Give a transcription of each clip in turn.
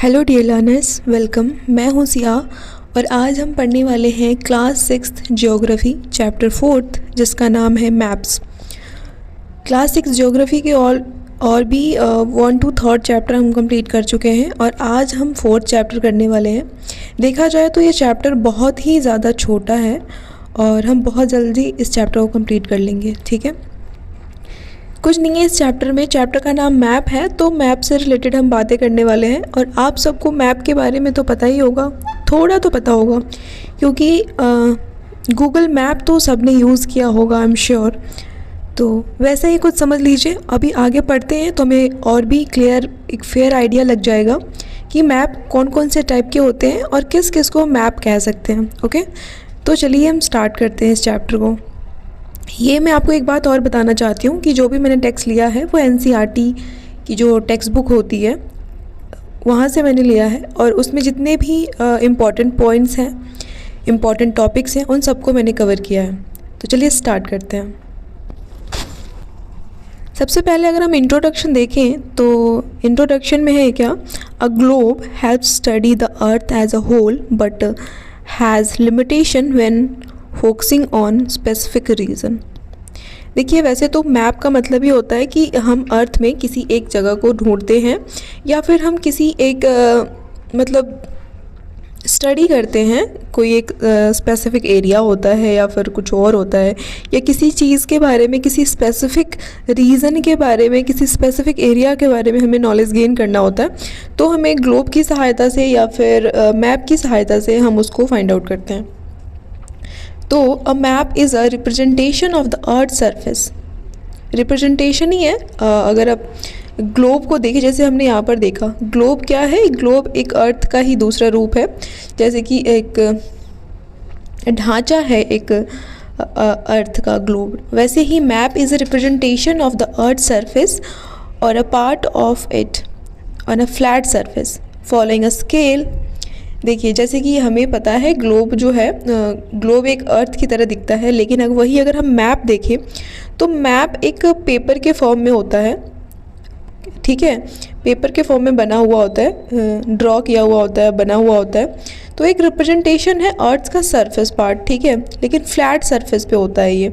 Hello dear learners, welcome. मैं हूँ सिया और आज हम पढ़ने वाले हैं class 6th geography chapter 4th जिसका नाम है मैप्स। क्लास 6 ज्योग्राफी के और भी 1 to 3rd चैप्टर हम कंप्लीट कर चुके हैं और आज हम 4th चैप्टर करने वाले हैं। देखा जाए तो ये चैप्टर बहुत ही ज़्यादा छोटा है और हम बहुत जल्दी इस चैप्टर को कंप्लीट कर लेंगे। ठीक है, कुछ नहीं है इस चैप्टर में। चैप्टर का नाम मैप है, तो मैप से रिलेटेड हम बातें करने वाले हैं। और आप सबको मैप के बारे में तो पता ही होगा, थोड़ा तो पता होगा क्योंकि गूगल मैप तो सबने यूज़ किया होगा, आई एम श्योर। तो वैसे ही कुछ समझ लीजिए। अभी आगे पढ़ते हैं तो हमें और भी क्लियर एक फेयर आइडिया लग जाएगा कि मैप कौन कौन से टाइप के होते हैं और किस किस को मैप कह सकते हैं। ओके, तो चलिए हम स्टार्ट करते हैं इस चैप्टर को। ये मैं आपको एक बात और बताना चाहती हूँ कि जो भी मैंने टेक्स्ट लिया है वो NCERT की जो टेक्स्ट बुक होती है वहाँ से मैंने लिया है और उसमें जितने भी इम्पॉर्टेंट पॉइंट्स हैं, इम्पॉर्टेंट टॉपिक्स हैं, उन सबको मैंने कवर किया है। तो चलिए स्टार्ट करते हैं। सबसे पहले अगर हम इंट्रोडक्शन देखें तो इंट्रोडक्शन में है क्या, a globe helps study the earth as a whole but has limitation when focusing on specific region. देखिए, वैसे तो मैप का मतलब ही होता है कि हम अर्थ में किसी एक जगह को ढूंढते हैं या फिर हम किसी एक मतलब स्टडी करते हैं। कोई एक स्पेसिफिक एरिया होता है या फिर कुछ और होता है, या किसी चीज़ के बारे में, किसी स्पेसिफिक रीज़न के बारे में, किसी स्पेसिफिक एरिया के बारे में हमें नॉलेज गेन करना होता है। तो हमें ग्लोब की सहायता से या फिर मैप की सहायता से हम उसको फाइंड आउट करते हैं। तो a map is a representation of the earth surface. Representation ही है। अगर आप ग्लोब को देखें, जैसे हमने यहाँ पर देखा, ग्लोब क्या है? ग्लोब एक अर्थ का ही दूसरा रूप है। जैसे कि एक ढांचा है एक अर्थ का ग्लोब, वैसे ही map is a representation of the earth surface और a part of it on a flat surface following a scale. देखिए, जैसे कि हमें पता है ग्लोब जो है, ग्लोब एक अर्थ की तरह दिखता है, लेकिन अगर हम मैप देखें तो मैप एक पेपर के फॉर्म में होता है। ठीक है, पेपर के फॉर्म में बना हुआ होता है, ड्रॉ किया हुआ होता है, बना हुआ होता है। तो एक रिप्रेजेंटेशन है अर्थ का सरफेस पार्ट, ठीक है, लेकिन फ्लैट सरफेस पे होता है ये।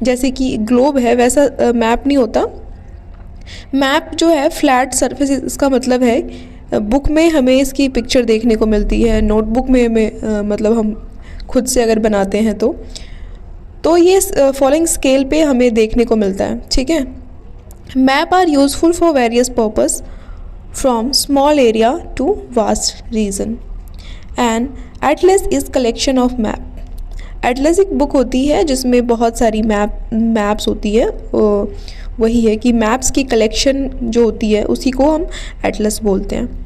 जैसे कि ग्लोब है वैसा मैप नहीं होता। मैप जो है फ्लैट सरफेस, इसका मतलब है बुक में हमें इसकी पिक्चर देखने को मिलती है, नोटबुक में हमें मतलब हम खुद से अगर बनाते हैं तो ये फॉलोइंग स्केल पे हमें देखने को मिलता है। ठीक है, map are useful for various purpose from small area to vast region and atlas is collection of map. Atlas एक बुक होती है जिसमें बहुत सारी मैप्स होती है। वही है कि मैप्स की कलेक्शन जो होती है उसी को हम एटलस बोलते हैं।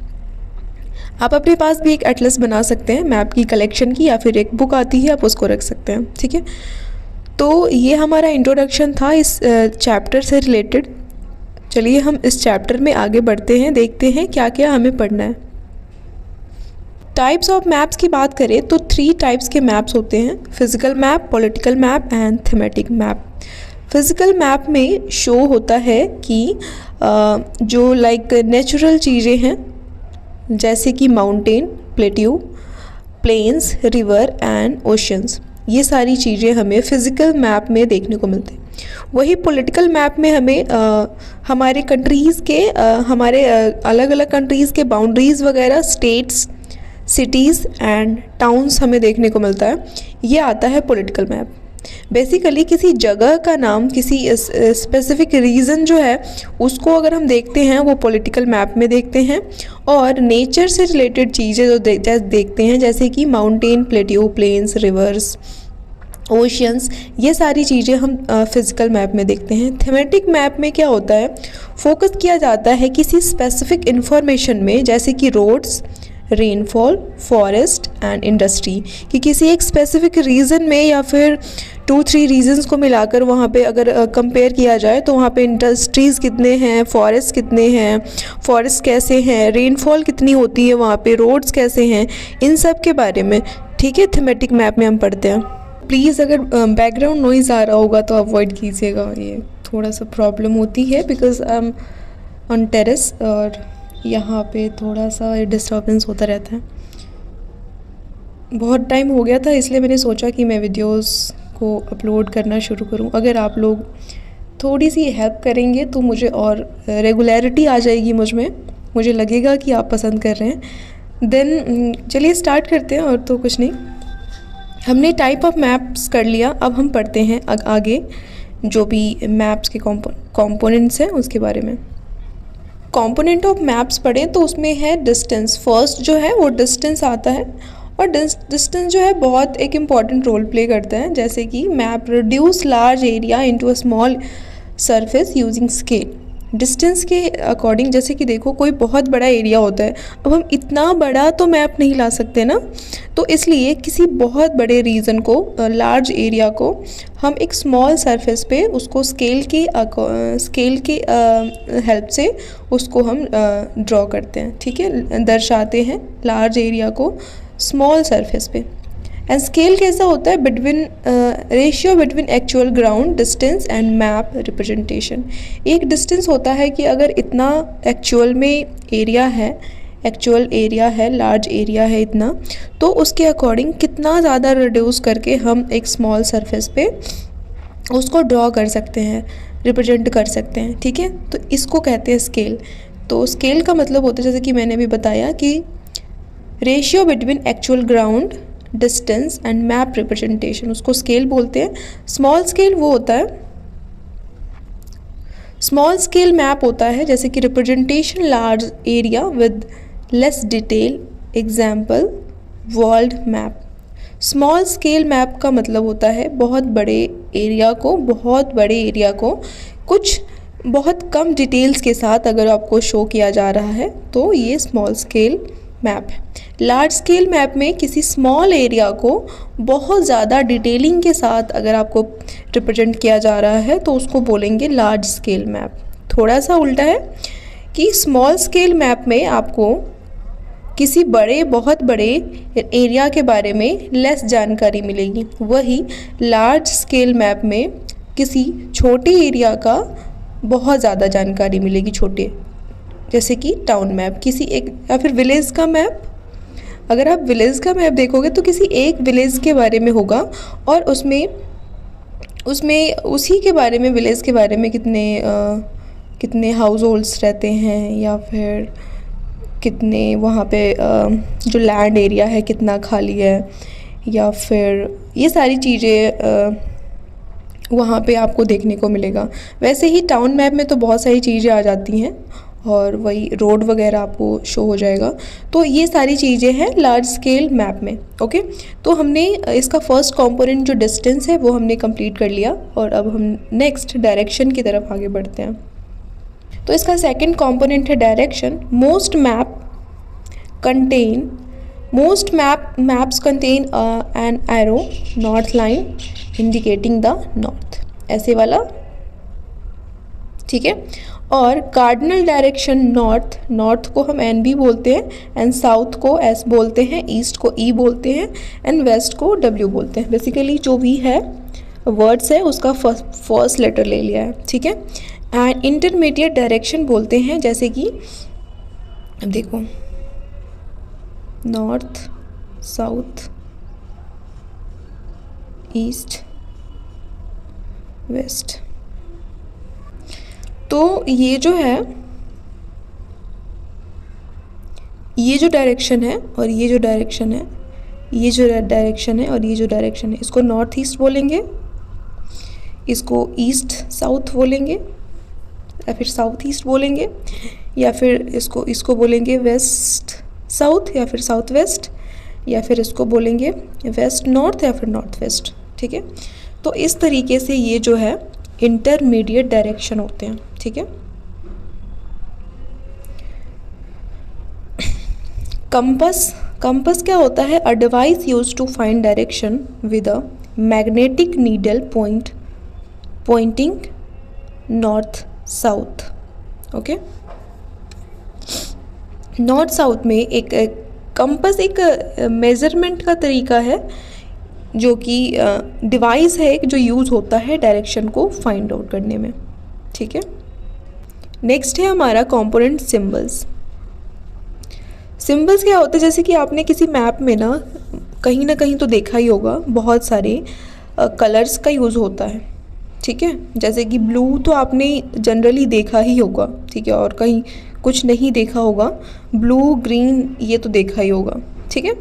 आप अपने पास भी एक एटलस बना सकते हैं मैप की कलेक्शन की, या फिर एक बुक आती है आप उसको रख सकते हैं। ठीक है, तो ये हमारा इंट्रोडक्शन था इस चैप्टर से रिलेटेड। चलिए हम इस चैप्टर में आगे बढ़ते हैं, देखते हैं क्या क्या हमें पढ़ना है। टाइप्स ऑफ मैप्स की बात करें तो 3 टाइप्स के मैप्स होते हैं, physical map, political map and thematic map. Physical map में शो होता है कि जो लाइक नेचुरल चीज़ें हैं जैसे कि mountain, plateau, plains, river and oceans, ये सारी चीज़ें हमें फ़िज़िकल मैप में देखने को मिलती हैं। वही पॉलिटिकल मैप में हमें हमारे कंट्रीज़ के हमारे अलग अलग कंट्रीज़ के बाउंड्रीज़ वगैरह, स्टेट्स, सिटीज़ एंड टाउन्स हमें देखने को मिलता है। ये आता है पॉलिटिकल मैप। बेसिकली किसी जगह का नाम, किसी स्पेसिफिक रीज़न जो है उसको अगर हम देखते हैं वो पॉलिटिकल मैप में देखते हैं, और नेचर से रिलेटेड चीज़ें जो देखते हैं जैसे कि mountain, plateau, plains, rivers, oceans, ये सारी चीज़ें हम फिज़िकल मैप में देखते हैं। थीमेटिक मैप में क्या होता है, फोकस किया जाता है किसी स्पेसिफिक इंफॉर्मेशन में, जैसे कि roads, rainfall, forest and industry, कि किसी एक स्पेसिफिक रीज़न में या फिर 2-3 रीजन्स को मिलाकर वहाँ पे अगर कंपेयर किया जाए तो वहाँ पे इंडस्ट्रीज़ कितने हैं, फॉरेस्ट कितने हैं, फॉरेस्ट कैसे हैं, रेनफॉल कितनी होती है वहाँ पे, रोड्स कैसे हैं, इन सब के बारे में। ठीक है, थीमेटिक मैप में हम पढ़ते हैं। प्लीज़ अगर बैकग्राउंड नॉइज़ आ रहा होगा तो अवॉइड कीजिएगा, ये थोड़ा सा प्रॉब्लम होती है because I am on terrace और यहाँ पे थोड़ा सा डिस्टर्बेंस होता रहता है। बहुत टाइम हो गया था इसलिए मैंने सोचा कि मैं वीडियोस को अपलोड करना शुरू करूं। अगर आप लोग थोड़ी सी हेल्प करेंगे तो मुझे और रेगुलरिटी आ जाएगी मुझे लगेगा कि आप पसंद कर रहे हैं। देन चलिए स्टार्ट करते हैं। और तो कुछ नहीं, हमने टाइप ऑफ मैप्स कर लिया। अब हम पढ़ते हैं आगे जो भी मैप्स के कंपोनेंट्स हैं उसके बारे में। कंपोनेंट ऑफ मैप्स पढ़ें तो उसमें है डिस्टेंस। फर्स्ट जो है वो डिस्टेंस आता है, और डिस्टेंस जो है बहुत एक इम्पॉर्टेंट रोल प्ले करता है। जैसे कि map reduce large area into a small surface using scale. Distance के अकॉर्डिंग, जैसे कि देखो कोई बहुत बड़ा एरिया होता है, अब हम इतना बड़ा तो मैप नहीं ला सकते ना, तो इसलिए किसी बहुत बड़े रीजन को, लार्ज एरिया को हम एक स्मॉल सरफेस पे उसको स्केल के हेल्प से उसको हम ड्रॉ करते हैं, ठीक है, दर्शाते हैं लार्ज एरिया को स्मॉल सरफेस पे। एंड स्केल कैसा होता है? Ratio between actual ground distance and map representation. एक डिस्टेंस होता है कि अगर इतना एक्चुअल में एरिया है, लार्ज एरिया है इतना, तो उसके अकॉर्डिंग कितना ज़्यादा रिड्यूस करके हम एक स्मॉल सरफेस पे उसको ड्रॉ कर सकते हैं, रिप्रेजेंट कर सकते हैं, ठीक है। तो इसको कहते हैं स्केल। तो स्केल का मतलब होता है, जैसे कि मैंने भी बताया, कि ratio between actual ground distance and map representation, उसको स्केल बोलते हैं। स्मॉल स्केल वो होता है, स्मॉल स्केल मैप होता है जैसे कि representation large area with less detail, example world map. Small scale map का मतलब होता है बहुत बड़े एरिया को कुछ बहुत कम डिटेल्स के साथ अगर आपको शो किया जा रहा है तो ये स्मॉल स्केल मैप है। लार्ज स्केल मैप में किसी स्मॉल एरिया को बहुत ज़्यादा डिटेलिंग के साथ अगर आपको रिप्रेजेंट किया जा रहा है तो उसको बोलेंगे लार्ज स्केल मैप। थोड़ा सा उल्टा है कि स्मॉल स्केल मैप में आपको किसी बहुत बड़े एरिया के बारे में लेस जानकारी मिलेगी, वही लार्ज स्केल मैप में किसी छोटे एरिया का बहुत ज़्यादा जानकारी मिलेगी, छोटे, जैसे कि टाउन मैप, किसी एक, या फिर विलेज का मैप। अगर आप विलेज का मैप देखोगे तो किसी एक विलेज के बारे में होगा, और उसमें उसी के बारे में, विलेज के बारे में कितने हाउस होल्ड्स रहते हैं, या फिर कितने वहाँ पे जो लैंड एरिया है कितना खाली है, या फिर ये सारी चीज़ें वहाँ पे आपको देखने को मिलेगा। वैसे ही टाउन मैप में तो बहुत सारी चीज़ें आ जाती हैं और वही रोड वगैरह आपको शो हो जाएगा। तो ये सारी चीज़ें हैं लार्ज स्केल मैप में। ओके, तो हमने इसका फर्स्ट कंपोनेंट जो डिस्टेंस है वो हमने कंप्लीट कर लिया, और अब हम नेक्स्ट डायरेक्शन की तरफ आगे बढ़ते हैं। तो इसका सेकंड कंपोनेंट है direction. Most maps contain an arrow north line indicating the north, ऐसे वाला, ठीक है। और कार्डिनल डायरेक्शन नॉर्थ को हम एन बी बोलते हैं, एंड साउथ को एस बोलते हैं, ईस्ट को ई बोलते हैं, एंड वेस्ट को डब्ल्यू बोलते हैं। बेसिकली जो भी है वर्ड्स है उसका फर्स्ट लेटर ले लिया है, ठीक है। एंड इंटरमीडिएट डायरेक्शन बोलते हैं, जैसे कि अब देखो नॉर्थ, साउथ, ईस्ट, वेस्ट। तो ये जो डायरेक्शन है और ये जो डायरेक्शन है, और ये जो डायरेक्शन है, इसको नॉर्थ ईस्ट बोलेंगे, इसको ईस्ट साउथ बोलेंगे, या फिर साउथ ईस्ट बोलेंगे, या फिर इसको बोलेंगे वेस्ट साउथ, या फिर साउथ वेस्ट, या फिर इसको बोलेंगे वेस्ट नॉर्थ, या फिर नॉर्थ वेस्ट, ठीक है। तो इस तरीके से ये जो है इंटरमीडिएट डायरेक्शन होते हैं, ठीक है। कंपास क्या होता है? A device used to find direction with a magnetic needle pointing north south. Okay, north south में एक कंपास एक मेजरमेंट का तरीका है, जो कि डिवाइस है जो यूज़ होता है डायरेक्शन को फाइंड आउट करने में, ठीक है। नेक्स्ट है हमारा कंपोनेंट सिंबल्स। सिंबल्स क्या होते हैं, जैसे कि आपने किसी मैप में ना कहीं तो देखा ही होगा, बहुत सारे कलर्स का यूज़ होता है, ठीक है। जैसे कि ब्लू तो आपने जनरली देखा ही होगा, ठीक है, और कहीं कुछ नहीं देखा होगा, ब्लू ग्रीन ये तो देखा ही होगा, ठीक है।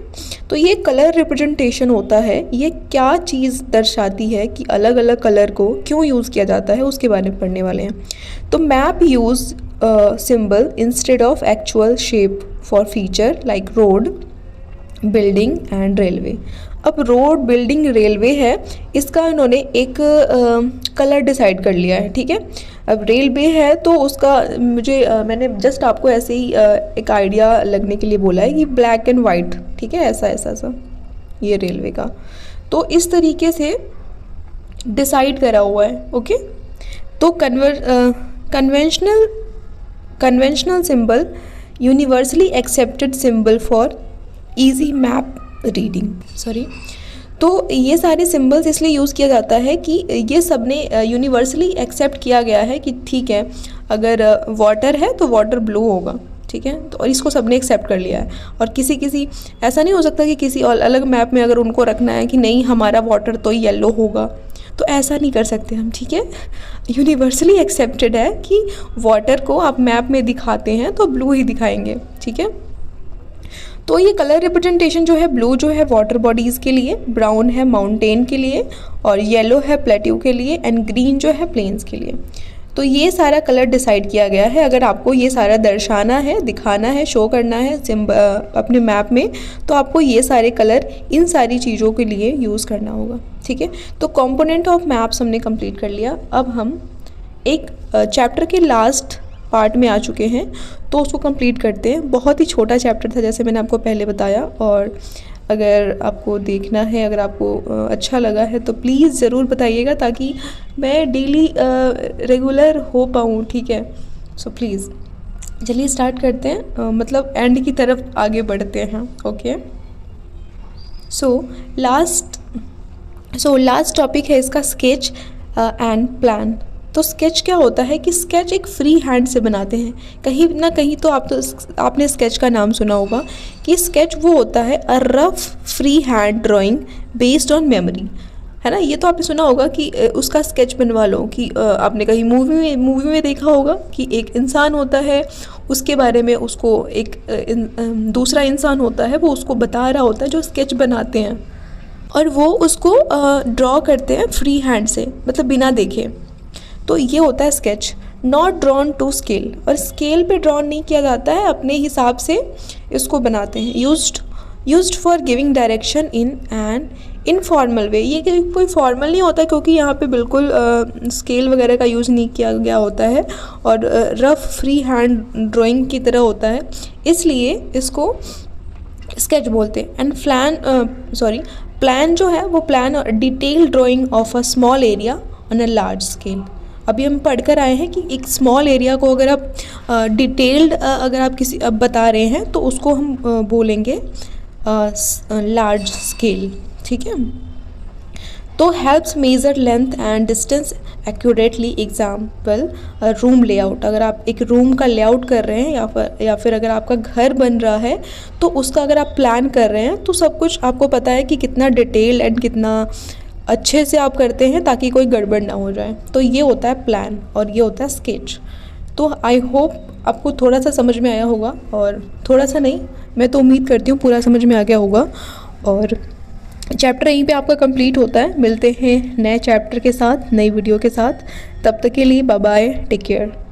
तो ये कलर रिप्रेजेंटेशन होता है, ये क्या चीज़ दर्शाती है कि अलग अलग कलर को क्यों यूज़ किया जाता है, उसके बारे में पढ़ने वाले हैं। तो map use symbol instead of actual shape for feature like road, building and railway. अब रोड, बिल्डिंग, रेलवे है, इसका इन्होंने एक कलर डिसाइड कर लिया है, ठीक है। अब रेलवे है तो उसका मैंने जस्ट आपको ऐसे ही एक आइडिया लगने के लिए बोला है कि ब्लैक एंड वाइट, ठीक है, ऐसा ये रेलवे का, तो इस तरीके से डिसाइड करा हुआ है, ओके। तो conventional symbol, universally accepted symbol for easy map reading, sorry. तो ये सारे सिंबल्स इसलिए यूज़ किया जाता है कि ये सब ने यूनिवर्सली एक्सेप्ट किया गया है कि ठीक है, अगर वाटर है तो वाटर ब्लू होगा, ठीक है। तो और इसको सब ने एक्सेप्ट कर लिया है, और किसी ऐसा नहीं हो सकता कि किसी और अलग मैप में अगर उनको रखना है कि नहीं हमारा वाटर तो येलो होगा, तो ऐसा नहीं कर सकते हम, ठीक है। यूनिवर्सली एक्सेप्टेड है कि वाटर को आप मैप में दिखाते हैं तो ब्लू ही दिखाएंगे, ठीक है। तो ये कलर रिप्रेजेंटेशन जो है, ब्लू जो है वाटर बॉडीज़ के लिए, ब्राउन है माउंटेन के लिए, और येलो है प्लेट्यू के लिए, एंड ग्रीन जो है प्लेन्स के लिए। तो ये सारा कलर डिसाइड किया गया है। अगर आपको ये सारा दर्शाना है, दिखाना है, शो करना है अपने मैप में, तो आपको ये सारे कलर इन सारी चीज़ों के लिए यूज़ करना होगा, ठीक है। तो कंपोनेंट ऑफ मैप्स हमने कंप्लीट कर लिया। अब हम एक चैप्टर के लास्ट पार्ट में आ चुके हैं, तो उसको कंप्लीट करते हैं। बहुत ही छोटा चैप्टर था, जैसे मैंने आपको पहले बताया, और अगर आपको देखना है, अगर आपको अच्छा लगा है तो प्लीज़ ज़रूर बताइएगा, ताकि मैं डेली रेगुलर हो पाऊँ, ठीक है। सो प्लीज़ चलिए स्टार्ट करते हैं, मतलब एंड की तरफ आगे बढ़ते हैं, ओके। सो लास्ट टॉपिक है इसका स्केच एंड प्लान। तो स्केच क्या होता है कि स्केच एक फ्री हैंड से बनाते हैं। कहीं ना कहीं तो आपने स्केच का नाम सुना होगा कि स्केच वो होता है a rough free hand drawing based on memory, है ना। ये तो आपने सुना होगा कि उसका स्केच बनवा लो, कि आपने कहीं मूवी में देखा होगा कि एक इंसान होता है, उसके बारे में उसको एक दूसरा इंसान होता है, वो उसको बता रहा होता है, जो स्केच बनाते हैं, और वो उसको ड्रॉ करते हैं फ्री हैंड से, मतलब बिना देखे। तो ये होता है sketch, not drawn to scale, और स्केल पे ड्रॉन नहीं किया जाता है, अपने हिसाब से इसको बनाते हैं। Used for giving direction in an informal वे। ये कोई फॉर्मल नहीं होता, क्योंकि यहाँ पे बिल्कुल स्केल वगैरह का यूज़ नहीं किया गया होता है, और रफ फ्री हैंड ड्राइंग की तरह होता है, इसलिए इसको स्केच बोलते हैं। एंड प्लान जो है वो plan detail drying of a small area on a large scale. अभी हम पढ़कर आए हैं कि एक स्मॉल एरिया को अगर आप डिटेल्ड अगर आप अब बता रहे हैं, तो उसको हम बोलेंगे लार्ज स्केल, ठीक है। तो helps major length and distance accurately. Example room layout, अगर आप एक रूम का लेआउट कर रहे हैं, या फिर अगर आपका घर बन रहा है, तो उसका अगर आप प्लान कर रहे हैं, तो सब कुछ आपको पता है कि कितना डिटेल एंड कितना अच्छे से आप करते हैं, ताकि कोई गड़बड़ ना हो जाए। तो ये होता है प्लान, और ये होता है स्केच। तो आई होप आपको थोड़ा सा समझ में आया होगा, और थोड़ा सा नहीं, मैं तो उम्मीद करती हूँ पूरा समझ में आ गया होगा। और चैप्टर यहीं पे आपका कंप्लीट होता है। मिलते हैं नए चैप्टर के साथ, नई वीडियो के साथ। तब तक के लिए बाय बाय, टेक केयर।